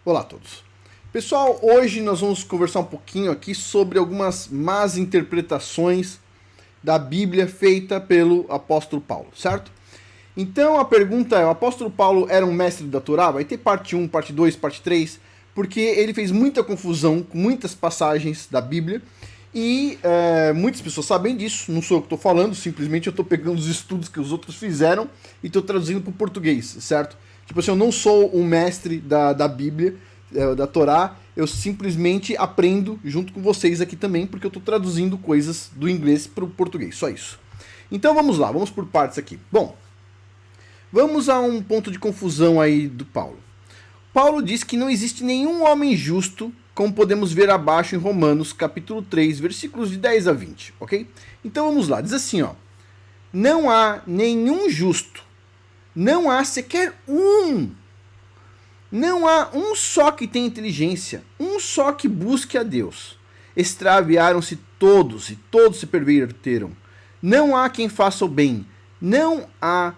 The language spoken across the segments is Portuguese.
Olá a todos. Pessoal, hoje nós vamos conversar um pouquinho aqui sobre algumas más interpretações da Bíblia feita pelo apóstolo Paulo, certo? Então a pergunta é, o apóstolo Paulo era um mestre da Torá? Vai ter parte 1, parte 2, parte 3, porque ele fez muita confusão com muitas passagens da Bíblia e muitas pessoas sabem disso, não sou eu que estou falando, simplesmente eu estou pegando os estudos que os outros fizeram e estou traduzindo para o português, certo? Tipo assim, eu não sou um mestre da Bíblia, da Torá, eu simplesmente aprendo junto com vocês aqui também, porque eu estou traduzindo coisas do inglês para o português, só isso. Então vamos lá, vamos por partes aqui. Bom, vamos a um ponto de confusão aí do Paulo. Paulo diz que não existe nenhum homem justo, como podemos ver abaixo em Romanos, capítulo 3, versículos de 10 a 20, ok? Então vamos lá, diz assim, ó. Não há nenhum justo, não há sequer um. Não há um só que tenha inteligência, um só que busque a Deus. Extraviaram-se todos e todos se perverteram. Não há quem faça o bem, não há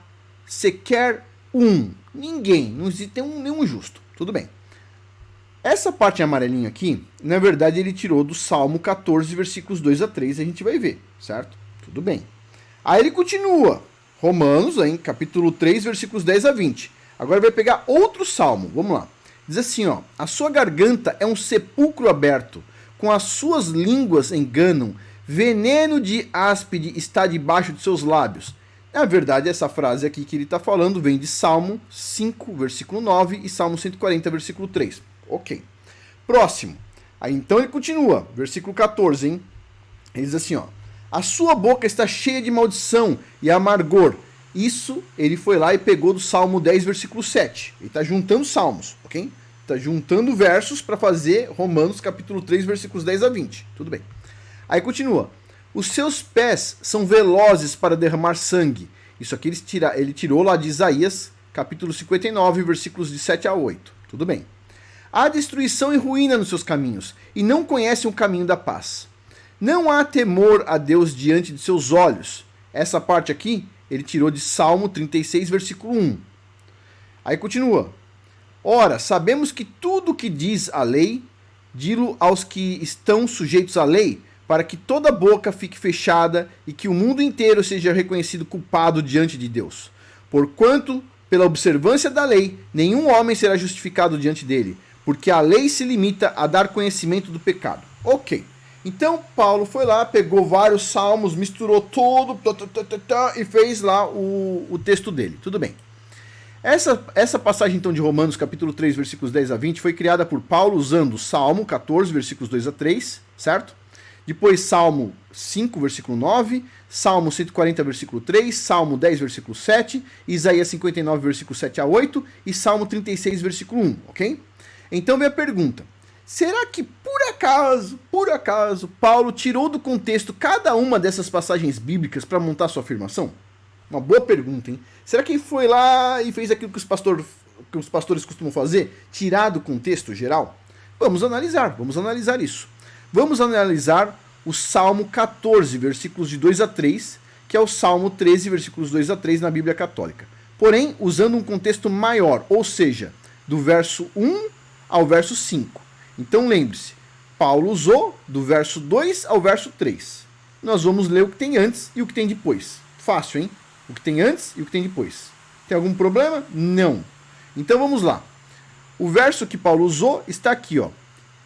sequer um. Ninguém, não existe nenhum justo. Tudo bem. Essa parte em amarelinho aqui, na verdade ele tirou do Salmo 14, versículos 2 a 3, a gente vai ver, certo? Tudo bem. Aí ele continua. Romanos, hein, capítulo 3, versículos 10 a 20. Agora vai pegar outro salmo, vamos lá. Diz assim, ó. A sua garganta é um sepulcro aberto, com as suas línguas enganam, veneno de áspide está debaixo de seus lábios. Na verdade, essa frase aqui que ele está falando vem de Salmo 5, versículo 9 e Salmo 140, versículo 3. Ok. Próximo. Aí então ele continua, versículo 14, hein. Ele diz assim, ó. A sua boca está cheia de maldição e amargor. Isso ele foi lá e pegou do Salmo 10, versículo 7. Ele está juntando salmos, ok? Está juntando versos para fazer Romanos capítulo 3, versículos 10 a 20. Tudo bem. Aí continua. Os seus pés são velozes para derramar sangue. Isso aqui ele tirou lá de Isaías, capítulo 59, versículos de 7 a 8. Tudo bem. Há destruição e ruína nos seus caminhos, e não conhecem o caminho da paz. Não há temor a Deus diante de seus olhos. Essa parte aqui, ele tirou de Salmo 36, versículo 1. Aí continua. Ora, sabemos que tudo o que diz a lei, dilo aos que estão sujeitos à lei, para que toda boca fique fechada e que o mundo inteiro seja reconhecido culpado diante de Deus. Porquanto, pela observância da lei, nenhum homem será justificado diante dele, porque a lei se limita a dar conhecimento do pecado. Ok. Então, Paulo foi lá, pegou vários salmos, misturou tudo e fez lá o texto dele. Tudo bem. Essa passagem, então, de Romanos, capítulo 3, versículos 10 a 20, foi criada por Paulo usando o Salmo 14, versículos 2 a 3, certo? Depois, Salmo 5, versículo 9, Salmo 140, versículo 3, Salmo 10, versículo 7, Isaías 59, versículo 7 a 8 e Salmo 36, versículo 1, ok? Então, vem a pergunta. Será que, por acaso, Paulo tirou do contexto cada uma dessas passagens bíblicas para montar sua afirmação? Uma boa pergunta, hein? Será que ele foi lá e fez aquilo que os pastores costumam fazer? Tirar do contexto geral? Vamos analisar isso. Vamos analisar o Salmo 14, versículos de 2 a 3, que é o Salmo 13, versículos 2 a 3 na Bíblia Católica. Porém, usando um contexto maior, ou seja, do verso 1 ao verso 5. Então lembre-se, Paulo usou do verso 2 ao verso 3. Nós vamos ler o que tem antes e o que tem depois. Fácil, hein? O que tem antes e o que tem depois. Tem algum problema? Não. Então vamos lá. O verso que Paulo usou está aqui, ó.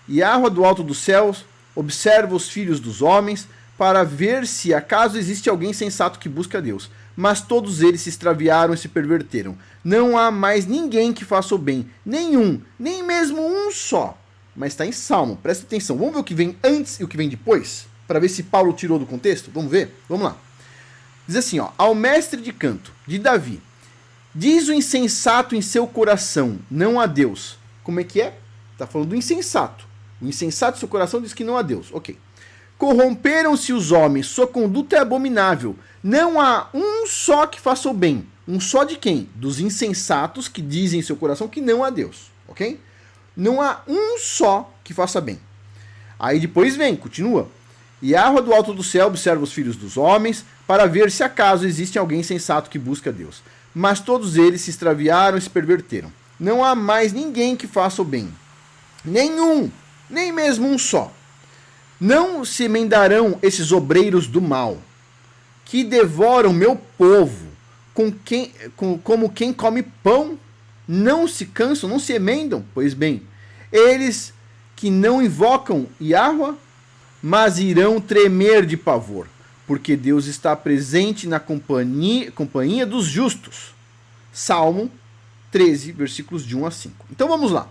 Yahweh do alto dos céus observa os filhos dos homens para ver se acaso existe alguém sensato que busca a Deus. Mas todos eles se extraviaram e se perverteram. Não há mais ninguém que faça o bem. Nenhum, nem mesmo um só. Mas está em Salmo, presta atenção. Vamos ver o que vem antes e o que vem depois? Para ver se Paulo tirou do contexto? Vamos ver? Vamos lá. Diz assim, ó. Ao mestre de canto, de Davi, diz o insensato em seu coração, não a Deus. Como é que é? Está falando do insensato. O insensato em seu coração diz que não a Deus. Ok. Corromperam-se os homens, sua conduta é abominável. Não há um só que faça o bem. Um só de quem? Dos insensatos que dizem em seu coração que não a Deus. Ok? Não há um só que faça bem. Aí depois vem, continua. Yahweh do alto do céu observa os filhos dos homens para ver se acaso existe alguém sensato que busca a Deus. Mas todos eles se extraviaram e se perverteram. Não há mais ninguém que faça o bem. Nenhum, nem mesmo um só. Não se emendarão esses obreiros do mal, que devoram meu povo, como quem come pão, não se cansam, não se emendam? Pois bem, eles que não invocam Yahweh, mas irão tremer de pavor, porque Deus está presente na companhia dos justos. Salmo 13, versículos de 1 a 5. Então vamos lá.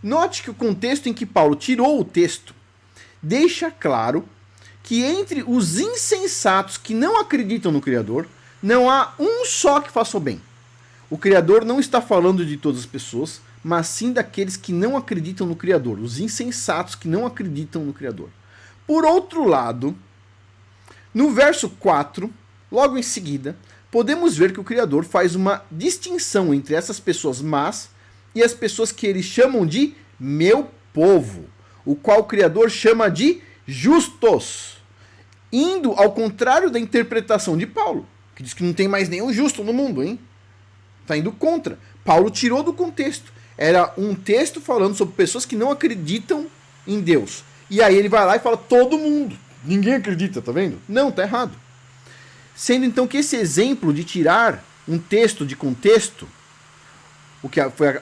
Note que o contexto em que Paulo tirou o texto deixa claro que entre os insensatos que não acreditam no Criador, não há um só que faça o bem. O Criador não está falando de todas as pessoas, mas sim daqueles que não acreditam no Criador, os insensatos que não acreditam no Criador. Por outro lado, no verso 4, logo em seguida, podemos ver que o Criador faz uma distinção entre essas pessoas más e as pessoas que eles chamam de meu povo, o qual o Criador chama de justos, indo ao contrário da interpretação de Paulo, que diz que não tem mais nenhum justo no mundo, hein? Está indo contra. Paulo tirou do contexto. Era um texto falando sobre pessoas que não acreditam em Deus. E aí ele vai lá e fala todo mundo. Ninguém acredita, tá vendo? Não, tá errado. Sendo então que esse exemplo de tirar um texto de contexto, o que foi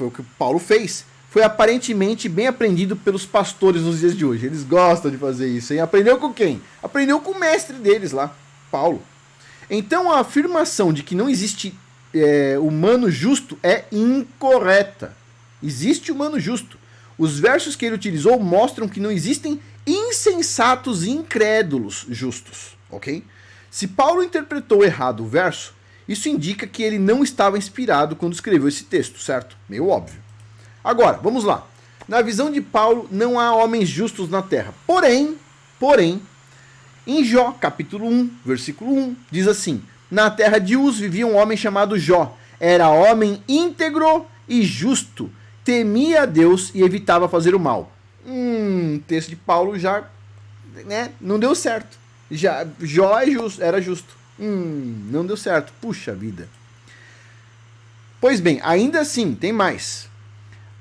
o que Paulo fez, foi aparentemente bem aprendido pelos pastores nos dias de hoje. Eles gostam de fazer isso, hein? Aprendeu com quem? Aprendeu com o mestre deles lá, Paulo. Então a afirmação de que não existe humano justo é incorreta. Existe humano justo. Os versos que ele utilizou mostram que não existem insensatos e incrédulos justos, ok? Se Paulo interpretou errado o verso, isso indica que ele não estava inspirado quando escreveu esse texto, certo? Meio óbvio. Agora, vamos lá. Na visão de Paulo, não há homens justos na terra. Porém, em Jó, capítulo 1, versículo 1, diz assim: na terra de Uz vivia um homem chamado Jó. Era homem íntegro e justo, temia a Deus e evitava fazer o mal. O texto de Paulo já não deu certo. Já Jó era justo. Não deu certo. Puxa vida. Pois bem, ainda assim, tem mais.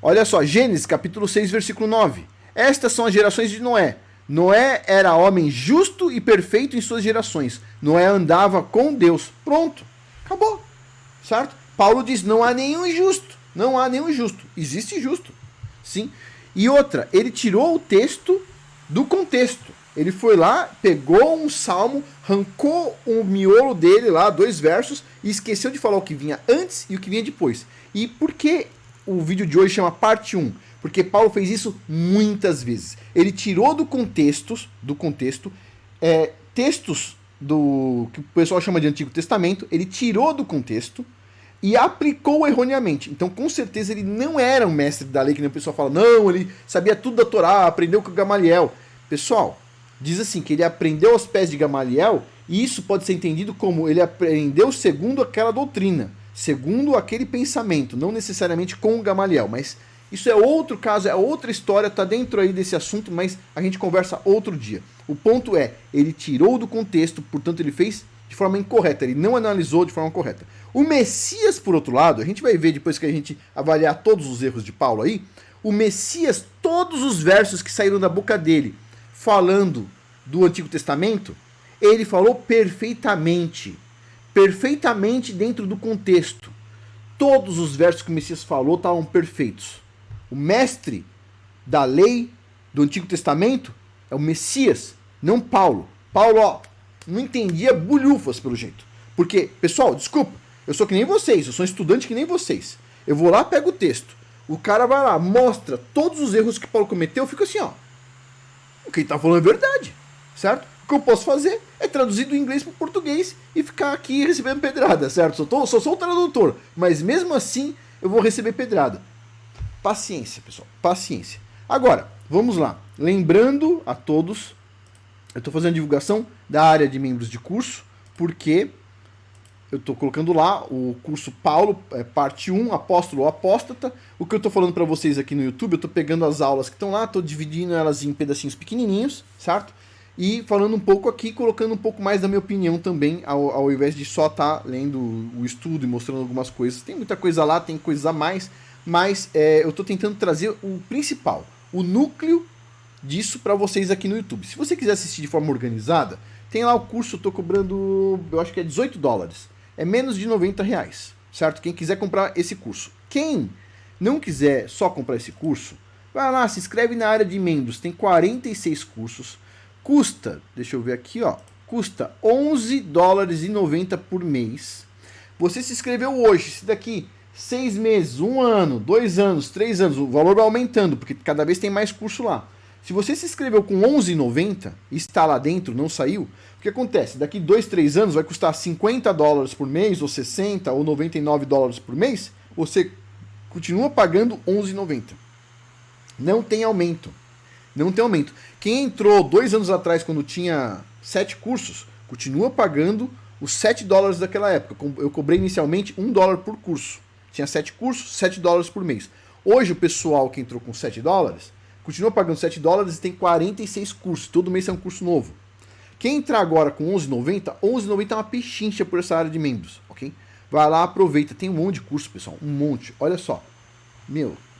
Olha só, Gênesis capítulo 6, versículo 9. Estas são as gerações de Noé. Noé era homem justo e perfeito em suas gerações. Noé andava com Deus. Pronto. Acabou. Certo? Paulo diz, não há nenhum justo. Não há nenhum justo. Existe justo. Sim. E outra, ele tirou o texto do contexto. Ele foi lá, pegou um salmo, arrancou o miolo dele lá, 2 versos, e esqueceu de falar o que vinha antes e o que vinha depois. E por que o vídeo de hoje chama parte 1? Porque Paulo fez isso muitas vezes. Ele tirou do contexto textos do que o pessoal chama de Antigo Testamento, ele tirou do contexto e aplicou erroneamente. Então, com certeza, ele não era um mestre da lei, que nem o pessoal fala, não, ele sabia tudo da Torá, aprendeu com Gamaliel. Pessoal, diz assim, que ele aprendeu aos pés de Gamaliel, e isso pode ser entendido como ele aprendeu segundo aquela doutrina, segundo aquele pensamento, não necessariamente com Gamaliel, mas isso é outro caso, é outra história, está dentro aí desse assunto, mas a gente conversa outro dia. O ponto é, ele tirou do contexto, portanto ele fez de forma incorreta, ele não analisou de forma correta. O Messias, por outro lado, a gente vai ver depois que a gente avaliar todos os erros de Paulo aí, o Messias, todos os versos que saíram da boca dele, falando do Antigo Testamento, ele falou perfeitamente dentro do contexto. Todos os versos que o Messias falou estavam perfeitos. O mestre da lei do Antigo Testamento é o Messias, não Paulo. Paulo, não entendia bulhufas pelo jeito. Porque, pessoal, desculpa, eu sou que nem vocês, eu sou um estudante que nem vocês. Eu vou lá, pego o texto. O cara vai lá, mostra todos os erros que Paulo cometeu, eu fico assim, o que ele tá falando é verdade, certo? O que eu posso fazer é traduzir do inglês para o português e ficar aqui recebendo pedrada, certo? Só sou o tradutor, mas mesmo assim eu vou receber pedrada. Paciência, pessoal, paciência. Agora, vamos lá. Lembrando a todos, eu estou fazendo a divulgação da área de membros de curso, porque eu estou colocando lá o curso Paulo, parte 1, Apóstolo ou Apóstata. O que eu estou falando para vocês aqui no YouTube, eu estou pegando as aulas que estão lá, estou dividindo elas em pedacinhos pequenininhos, certo? E falando um pouco aqui, colocando um pouco mais da minha opinião também, ao invés de só estar lendo o estudo e mostrando algumas coisas. Tem muita coisa lá, tem coisas a mais, mas eu estou tentando trazer o principal, o núcleo disso para vocês aqui no YouTube. Se você quiser assistir de forma organizada, tem lá o curso, eu estou cobrando, eu acho que é $18. É menos de R$90, certo? Quem quiser comprar esse curso. Quem não quiser só comprar esse curso, vai lá, se inscreve na área de membros, tem 46 cursos, custa, deixa eu ver aqui, ó, custa $11,90 por mês. Você se inscreveu hoje, se daqui 6 meses, 1 ano, 2 anos, 3 anos, o valor vai aumentando, porque cada vez tem mais curso lá. Se você se inscreveu com $11,90 e está lá dentro, não saiu, o que acontece? Daqui 2, 3 anos vai custar $50 por mês, ou 60, ou $99 por mês, você continua pagando $11,90. Não tem aumento. Não tem aumento. Quem entrou 2 anos atrás, quando tinha 7 cursos, continua pagando os $7 daquela época. Eu cobrei inicialmente $1 por curso. Tinha 7 cursos, $7 por mês. Hoje o pessoal que entrou com $7 continua pagando $7 e tem 46 cursos. Todo mês é um curso novo. Quem entrar agora com $11,90, $11,90 é uma pechincha por essa área de membros, ok? Vai lá, aproveita. Tem um monte de curso, pessoal. Um monte. Olha só.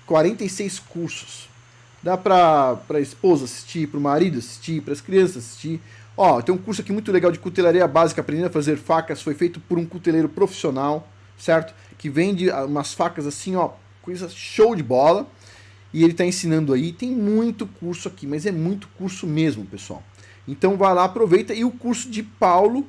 46 cursos. Dá pra esposa assistir, pro marido assistir, pras crianças assistir. Ó, tem um curso aqui muito legal de cutelaria básica, aprendendo a fazer facas. Foi feito por um cuteleiro profissional, certo? Que vende umas facas assim, ó, coisa show de bola. E ele tá ensinando aí. Tem muito curso aqui, mas é muito curso mesmo, pessoal. Então vai lá, aproveita. E o curso de Paulo,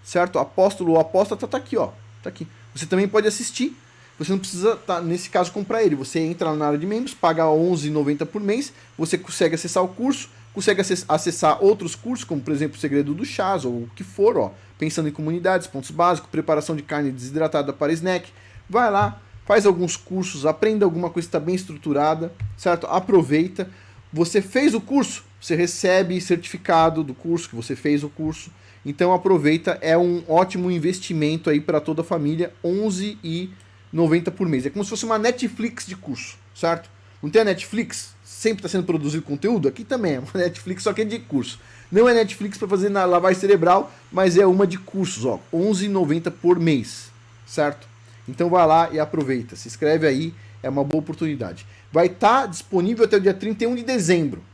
certo? Apóstolo ou apóstata tá aqui, ó. Tá aqui. Você também pode assistir. Você não precisa, nesse caso, comprar ele. Você entra na área de membros, paga R$11,90 por mês, você consegue acessar o curso, consegue acessar outros cursos, como, por exemplo, o Segredo do Chás, ou o que for, ó, pensando em comunidades, pontos básicos, preparação de carne desidratada para snack. Vai lá, faz alguns cursos, aprenda alguma coisa que está bem estruturada, certo? Aproveita. Você fez o curso, você recebe certificado do curso, que você fez o curso. Então aproveita, é um ótimo investimento aí para toda a família, R$11,90 por mês. É como se fosse uma Netflix de curso, certo? Não tem a Netflix? Sempre está sendo produzido conteúdo? Aqui também é uma Netflix, só que é de curso. Não é Netflix para fazer na lavagem cerebral, mas é uma de cursos, ó. R$11,90 por mês, certo? Então vai lá e aproveita. Se inscreve aí, é uma boa oportunidade. Vai estar disponível até o dia 31 de dezembro.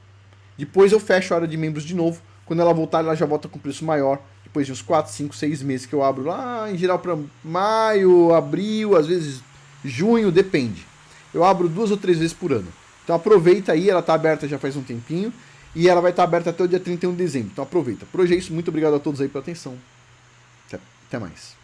Depois eu fecho a área de membros de novo. Quando ela voltar, ela já volta com preço maior. Depois de uns 4, 5, 6 meses que eu abro lá, em geral para maio, abril, às vezes junho, depende. Eu abro 2 ou 3 vezes por ano. Então aproveita aí, ela está aberta já faz um tempinho. E ela vai estar aberta até o dia 31 de dezembro. Então aproveita. Por hoje é isso. Muito obrigado a todos aí pela atenção. Até mais.